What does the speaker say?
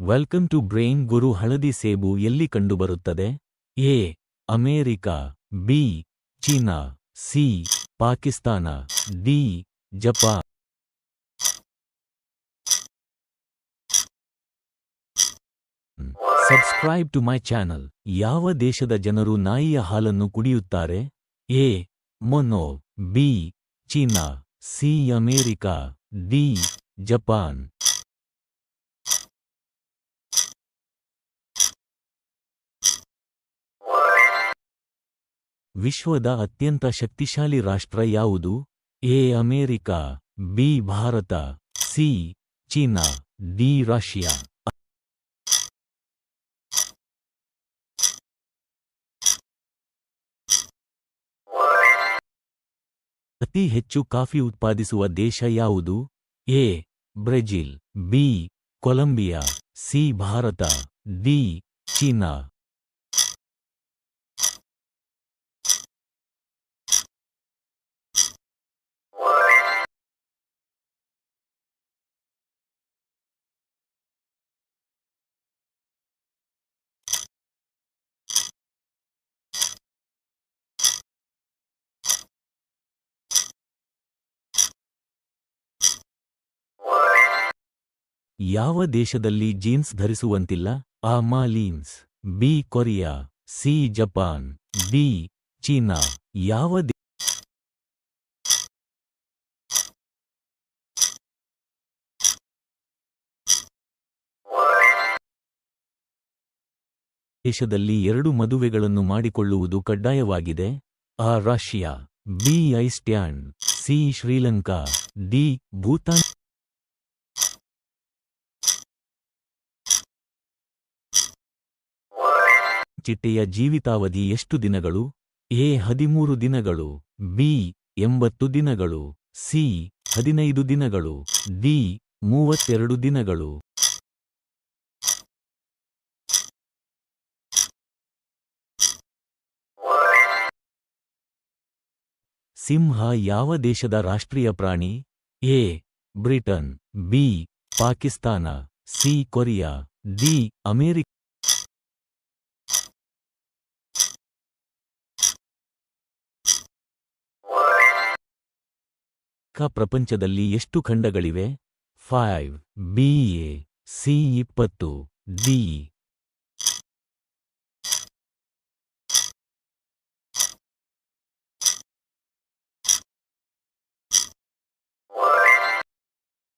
Welcome to brain ಗುರು. ಹಳದಿ ಸೇಬು ಎಲ್ಲಿ ಕಂಡುಬರುತ್ತದೆ? A. America, B. China, C. Pakistan, D. Japan. Subscribe to my channel. ಯಾವ ದೇಶದ ಜನರು ನಾಯಿಯ ಹಾಲನ್ನು ಕುಡಿಯುತ್ತಾರೆ? ಎ. ಮೊನೊ, B. China, C. America, D. Japan. ವಿಶ್ವದ ಅತ್ಯಂತ ಶಕ್ತಿಶಾಲಿ ರಾಷ್ಟ್ರ ಯಾವುದು? A. America, B. Bharat, C. China, D. Russia. ಅತಿ ಹೆಚ್ಚು ಕಾಫಿ ಉತ್ಪಾದಿಸುವ ದೇಶ ಯಾವುದು? A. Brazil, B. Colombia, C. Bharat, D. China. ಯಾವ ದೇಶದಲ್ಲಿ ಜೀನ್ಸ್ ಧರಿಸುವಂತಿಲ್ಲ? A. Maldives, B. Korea, C. Japan, D. China. ಯಾವ ದೇಶದಲ್ಲಿ 2 ಮದುವೆಗಳನ್ನು ಮಾಡಿಕೊಳ್ಳುವುದು ಕಡ್ಡಾಯವಾಗಿದೆ? ಆ. Russia, B. Iceland, C. Sri Lanka, D. Bhutan. ಚಿಟ್ಟೆಯ ಜೀವಿತಾವಧಿ ಎಷ್ಟು ದಿನಗಳು? ಎ. 13 ದಿನಗಳು, ಬಿ. 80 ದಿನಗಳು, ಸಿ. 15 ದಿನಗಳು, ಡಿ. 32 ದಿನಗಳು. ಸಿಂಹ ಯಾವ ದೇಶದ ರಾಷ್ಟ್ರೀಯ ಪ್ರಾಣಿ? A. Britain, B. Pakistan, C. Korea, D. America. ಪ್ರಪಂಚದಲ್ಲಿ ಎಷ್ಟು ಖಂಡಗಳಿವೆ? 5. ಬಿ. ಎ. ಸಿ. 20, ಡಿ.